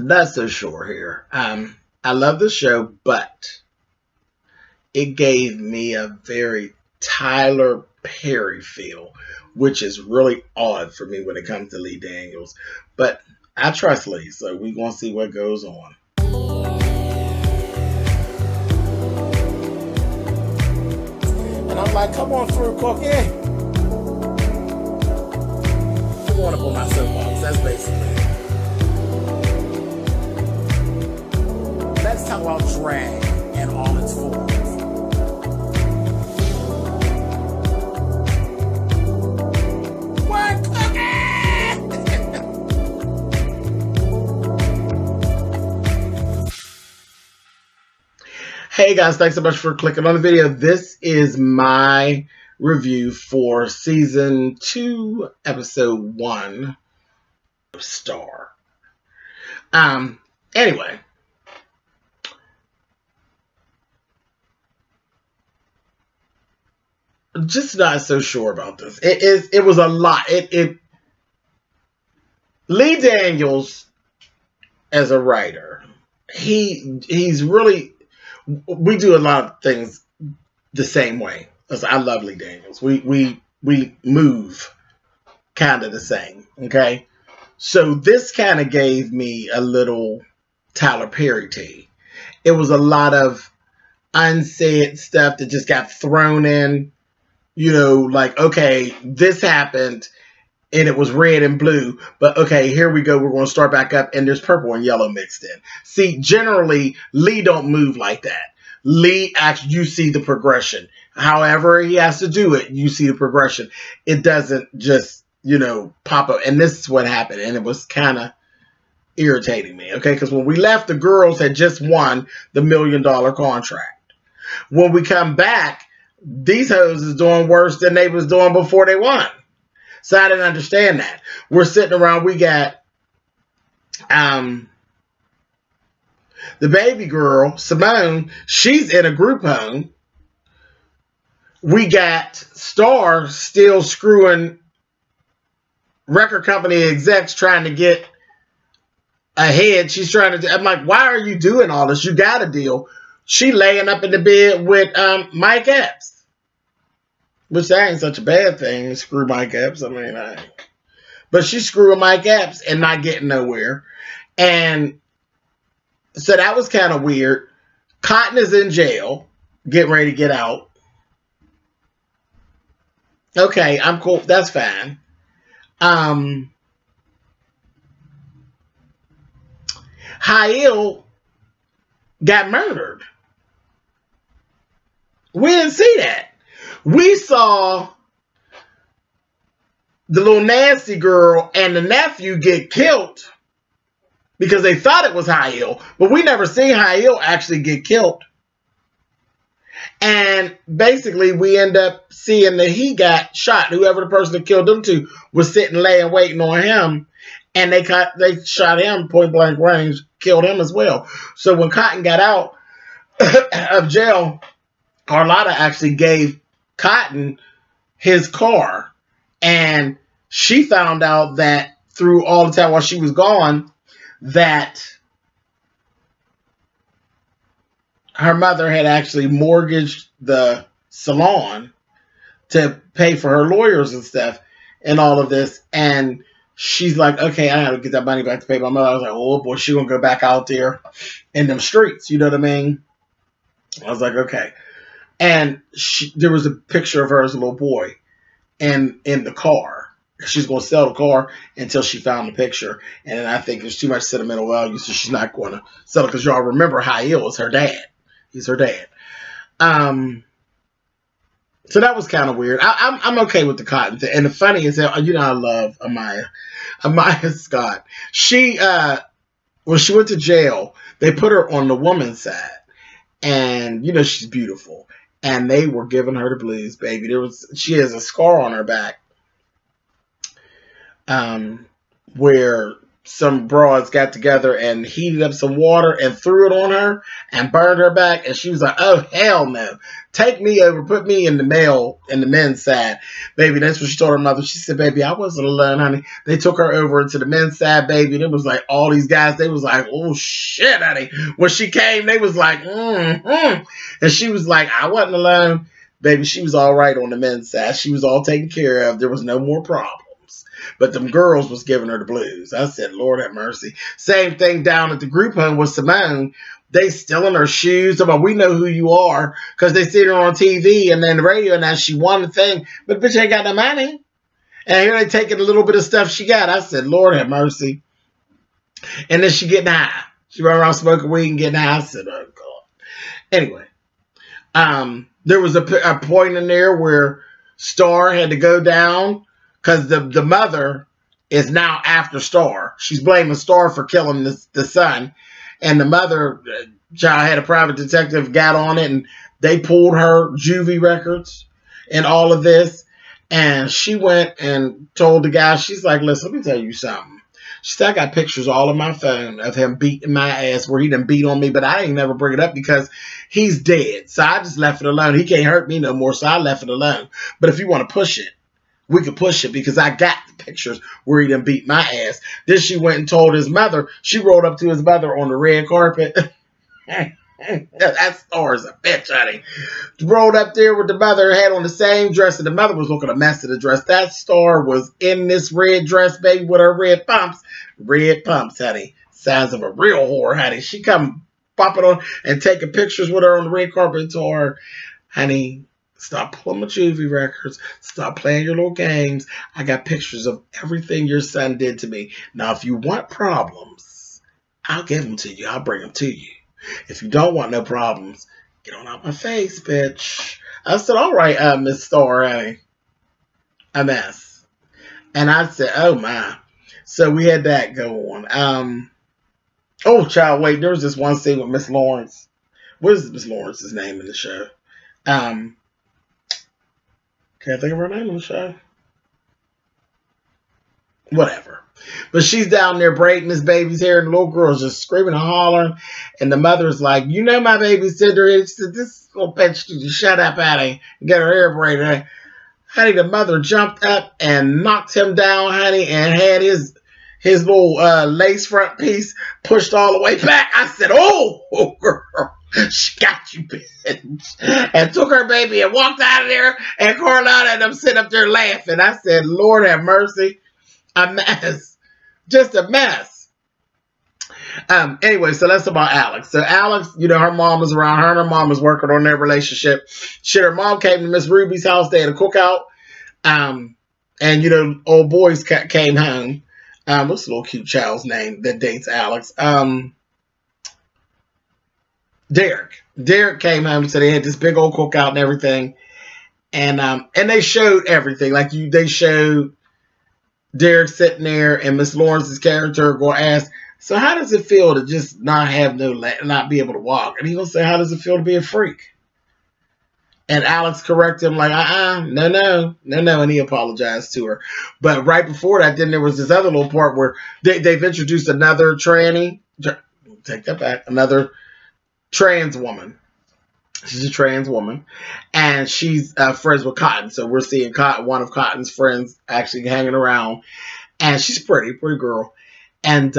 not so sure here. I love the show, but it gave me a very Tyler Perry feel, which is really odd for me when it comes to Lee Daniels. But I trust Lee, so we're going to see what goes on. And I'm like, come on through, Cookie. I'm going up on my soapbox. That's basically it. Let's talk about drag and all its forms. What, Hey guys, thanks so much for clicking on the video. This is my review for season 2, episode 1 of Star. Anyway. Just not so sure about this. It was a lot. Lee Daniels as a writer, he's really, we do a lot of things the same way. I love Lee Daniels. We move kind of the same, okay? So this kind of gave me a little Tyler Perry tea. It was a lot of unsaid stuff that just got thrown in. You know, like, okay, this happened and it was red and blue, but okay, here we go. We're going to start back up and there's purple and yellow mixed in. See, generally, Lee don't move like that. Lee, actually, you see the progression. However he has to do it, you see the progression. It doesn't just, you know, pop up. And this is what happened. And it was kind of irritating me, okay? Because when we left, the girls had just won the $1 million contract. When we come back, these hoes is doing worse than they was doing before they won. So I didn't understand that. We're sitting around, we got the baby girl, Simone, she's in a group home. We got Star still screwing record company execs trying to get ahead. She's trying to, I'm like, why are you doing all this? You got a deal. She laying up in the bed with Mike Epps. Which that ain't such a bad thing. Screw Mike Epps. I mean, but she's screwing Mike Epps and not getting nowhere. And so that was kind of weird. Cotton is in jail, getting ready to get out. Okay, I'm cool. That's fine. Hail got murdered. We didn't see that. We saw the little nasty girl and the nephew get killed because they thought it was Hail, but we never seen Hail actually get killed. And basically, we end up seeing that he got shot. Whoever the person that killed them two was sitting, laying, waiting on him, and they shot him point blank range, killed him as well. So when Cotton got out of jail, Carlotta actually gave Cotton his car, and she found out that through all the time while she was gone that her mother had actually mortgaged the salon to pay for her lawyers and stuff and all of this. And she's like, okay, I got to get that money back to pay my mother. I was like, oh boy, she's going to go back out there in them streets. You know what I mean? I was like, okay. And there was a picture of her as a little boy in the car. She's going to sell the car until she found the picture. And then I think there's too much sentimental value, so she's not going to sell it. Because y'all remember Hail is her dad. He's her dad. So that was kind of weird. I'm okay with the Cotton thing. And the funny is that, you know, I love Amaya Scott. She, when she went to jail, they put her on the woman's side. And, you know, she's beautiful. And they were giving her the blues, baby. She has a scar on her back where some broads got together and heated up some water and threw it on her and burned her back. And she was like, oh, hell no. Take me over. Put me in the men's side. Baby, that's what she told her mother. She said, baby, I wasn't alone, honey. They took her over into the men's side, baby. And it was like all these guys, they was like, oh, shit, honey. When she came, they was like, And she was like, I wasn't alone. Baby, she was all right on the men's side. She was all taken care of. There was no more problems. But them girls was giving her the blues. I said, Lord have mercy. Same thing down at the group home with Simone. They stealing her shoes. About, we know who you are because they see her on TV and then the radio. And now she won the thing. But the bitch ain't got no money. And here they taking a little bit of stuff she got. I said, Lord have mercy. And then she getting high. She run around smoking weed and getting high. I said, oh, God. Anyway. There was a point in there where Star had to go down because the mother is now after Star. She's blaming Star for killing the son. And the mother, child, had a private detective, got on it, and they pulled her juvie records and all of this. And she went and told the guy, she's like, listen, let me tell you something. She said, I got pictures all on my phone of him beating my ass where he done beat on me, but I ain't never bring it up because he's dead. So I just left it alone. He can't hurt me no more, so I left it alone. But if you want to push it, we could push it because I got the pictures where he done beat my ass. Then she went and told his mother. She rolled up to his mother on the red carpet. That Star's a bitch, honey. Rolled up there with the mother, had on the same dress, and the mother was looking a mess of the dress. That Star was in this red dress, baby, with her red pumps. Red pumps, honey. Signs of a real whore, honey. She come popping on and taking pictures with her on the red carpet and told her, honey, stop pulling my juvie records. Stop playing your little games. I got pictures of everything your son did to me. Now, if you want problems, I'll give them to you. I'll bring them to you. If you don't want no problems, get on out my face, bitch. I said, all right, Miss Star, honey. A mess. And I said, oh, my. So we had that go on. Oh, child, wait. There was this one scene with Miss Lawrence. What is Miss Lawrence's name in the show? Can't think of her name in the show. Whatever. But she's down there braiding this baby's hair, and the little girl's just screaming and hollering. And the mother's like, you know my babysitter is. She said, this little bitch needs to shut up, honey, and get her hair braided. Honey, the mother jumped up and knocked him down, honey, and had his little lace front piece pushed all the way back. I said, oh, girl, she got you, bitch. And took her baby and walked out of there, and Carlotta and them sitting up there laughing. I said, Lord have mercy. A mess. Just a mess. Anyway, so that's about Alex. So Alex, you know, her mom was around. Her and her mom was working on their relationship. Shit, her mom came to Miss Ruby's house. They had a cookout. And, you know, old boys came home. What's the little cute child's name that dates Alex? Derek. Derek came home, so they had this big old cookout and everything. And they showed everything. Like, they showed Derek sitting there, and Miss Lawrence's character going to ask, so how does it feel to just not be able to walk? And he gonna say, how does it feel to be a freak? And Alex corrected him like, no. And he apologized to her. But right before that, then there was this other little part where they've introduced another tranny. Take that back. Another trans woman. She's a trans woman, and she's friends with Cotton. So we're seeing one of Cotton's friends actually hanging around, and she's pretty girl. And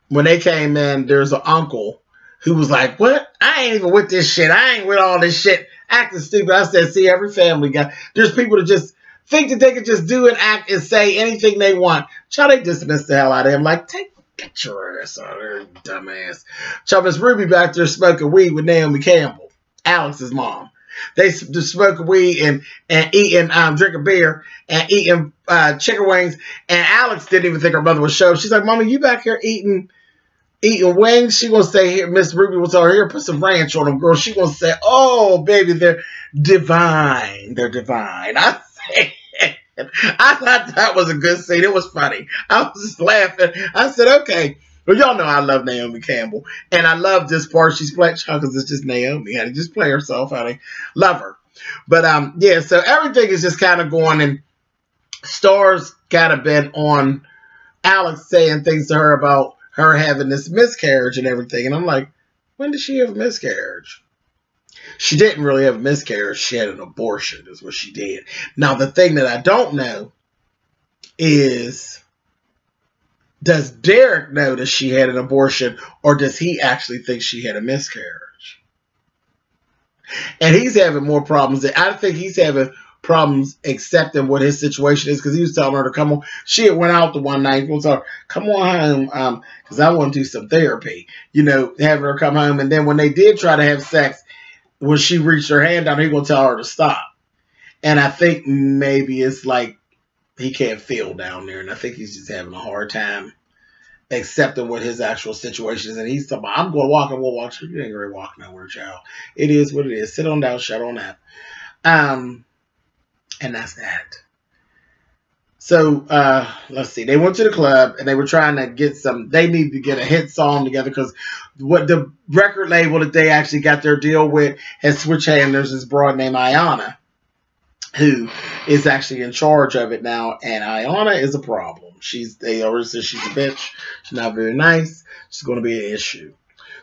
when they came in, there's an uncle who was like, what? I ain't even with this shit. I ain't with all this shit. Acting stupid. I said, see, every family got, there's people that just think that they can just do and act and say anything they want. Child, they dismiss the hell out of him. Like, get your ass out of there, you dumbass. Child, Miss Ruby back there smoking weed with Naomi Campbell, Alex's mom. They just smoking weed and eating, drinking beer and eating chicken wings. And Alex didn't even think her mother was show. She's like, Mama, you back here eating wings? She gonna say, here, Miss Ruby will tell her, here, put some ranch on them, girl. She gonna say, oh, baby, they're divine. They're divine. I said, I thought that was a good scene. It was funny. I was just laughing. I said, okay. Well, y'all know I love Naomi Campbell. And I love this part. She's playing because it's just Naomi, honey. Just play herself, honey. Love her. But, yeah, so everything is just kind of going, and Star's kind of been on Alex saying things to her about her having this miscarriage and everything. And I'm like, when did she have a miscarriage? She didn't really have a miscarriage. She had an abortion is what she did. Now, the thing that I don't know is, does Derek know that she had an abortion, or does he actually think she had a miscarriage? And he's having more problems. I think he's having problems accepting what his situation is, because he was telling her to come on. She had went out the one night. He was telling her, come on home, because I want to do some therapy. You know, having her come home. And then when they did try to have sex, when she reached her hand down, he going to tell her to stop. And I think maybe it's like he can't feel down there. And I think he's just having a hard time accepting what his actual situation is. And he's talking about, I'm going to walk and we'll walk. You ain't going to walk nowhere, child. It is what it is. Sit on down, shut on that. And that's that. So, let's see. They went to the club and they were trying to get they needed to get a hit song together, because what the record label that they actually got their deal with has switched hands. There's this broad named Ayana, who is actually in charge of it now. And Ayana is a problem. They always say she's a bitch. She's not very nice. She's going to be an issue.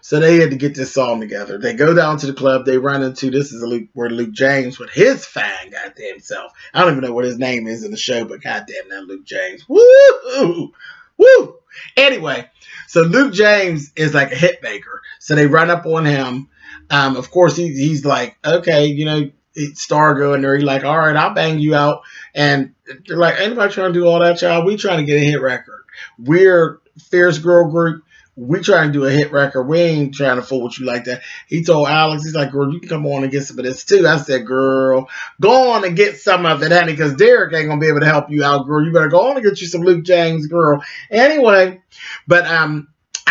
So they had to get this song together. They go down to the club. They run into, this is where Luke James with his fine goddamn self. I don't even know what his name is in the show, but goddamn that Luke James. Woo! Woo! Anyway, so Luke James is like a hit maker. So they run up on him. Of course, he's like, okay, you know, Star going there. He's like, all right, I'll bang you out. And they're like, ain't nobody trying to do all that, child. We trying to get a hit record. We're Fierce Girl Group. We trying to do a hit record. We ain't trying to fool with you like that. He told Alex, he's like, girl, you can come on and get some of this too. I said, girl, go on and get some of it, honey, because Derek ain't going to be able to help you out, girl. You better go on and get you some Luke James, girl. Anyway, but I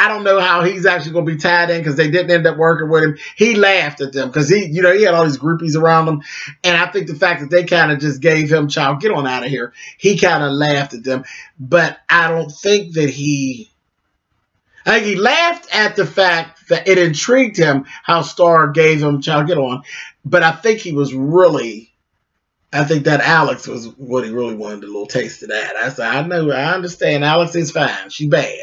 don't know how he's actually going to be tied in, because they didn't end up working with him. He laughed at them because he had all these groupies around him. And I think the fact that they kind of just gave him, child, get on out of here. He kind of laughed at them. But I don't think that I think he laughed at the fact that it intrigued him how Star gave him, child, get on. But I think I think that Alex was what he really wanted, a little taste of that. I said, I understand. Alex is fine. She bad.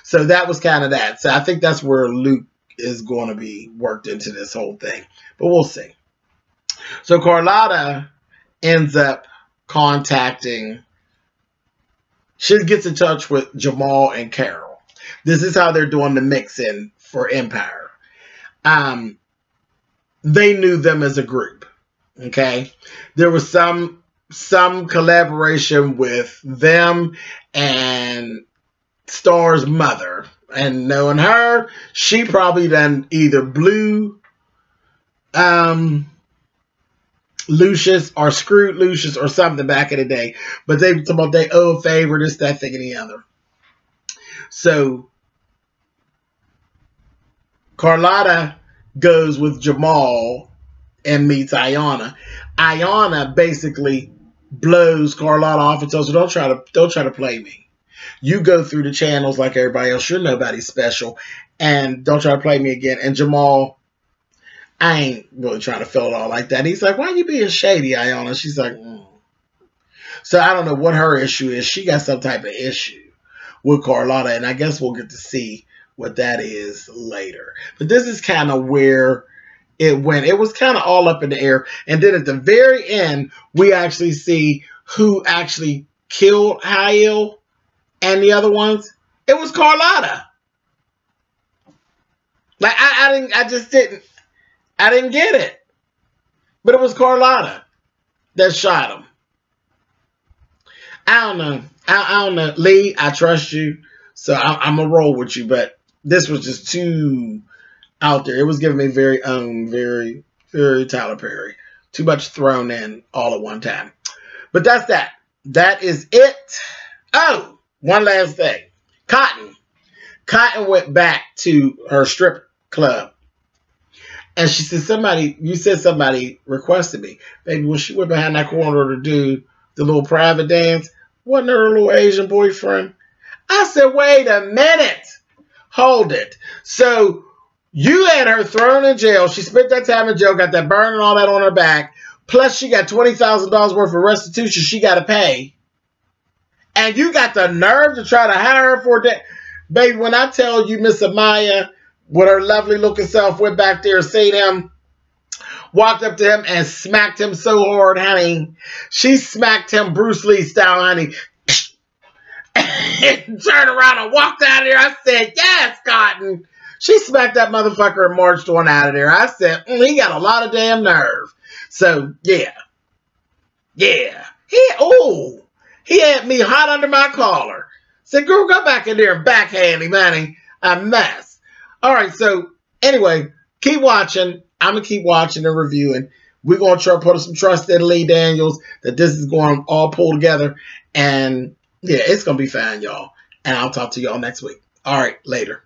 So that was kind of that. So I think that's where Luke is going to be worked into this whole thing. But we'll see. So Carlotta ends up contacting, she gets in touch with Jamal and Carol. This is how they're doing the mix-in for Empire. They knew them as a group. Okay? There was some collaboration with them and Star's mother. And knowing her, she probably done either blew Lucius or screwed Lucius or something back in the day. But they owe a favor, this, that, thing, and the other. So Carlotta goes with Jamal and meets Ayana. Ayana basically blows Carlotta off and tells her, don't try to play me. You go through the channels like everybody else. You're nobody special. And don't try to play me again. And Jamal, I ain't really trying to feel it all like that. He's like, why are you being shady, Ayana? She's like, So I don't know what her issue is. She got some type of issue with Carlotta, and I guess we'll get to see what that is later. But this is kind of where it went. It was kind of all up in the air. And then at the very end, we actually see who actually killed Hail and the other ones. It was Carlotta. Like, I didn't get it. But it was Carlotta that shot him. I don't know. I don't know. Lee, I trust you. So I'm going to roll with you. But this was just too out there. It was giving me very, very Tyler Perry. Too much thrown in all at one time. But that's that. That is it. Oh, one last thing. Cotton. Cotton went back to her strip club. And she said, you said somebody requested me. Baby, when she went behind that corner to do the little private dance, wasn't her little Asian boyfriend? I said, wait a minute. Hold it. So you had her thrown in jail. She spent that time in jail, got that burn and all that on her back. Plus she got $20,000 worth of restitution she got to pay. And you got the nerve to try to hire her for that. Baby, when I tell you Miss Amaya, with her lovely looking self, went back there and seen him, walked up to him and smacked him so hard, honey. She smacked him Bruce Lee style, honey. And turned around and walked out of there. I said, yes, Cotton. She smacked that motherfucker and marched on out of there. I said, he got a lot of damn nerve. So, yeah. Yeah. He had me hot under my collar. Said, girl, go back in there and backhand him, honey. A mess. All right, so, anyway, keep watching. I'm going to keep watching and reviewing. We're going to try to put some trust in Lee Daniels that this is going to all pull together. And, yeah, it's going to be fine, y'all. And I'll talk to y'all next week. All right, later.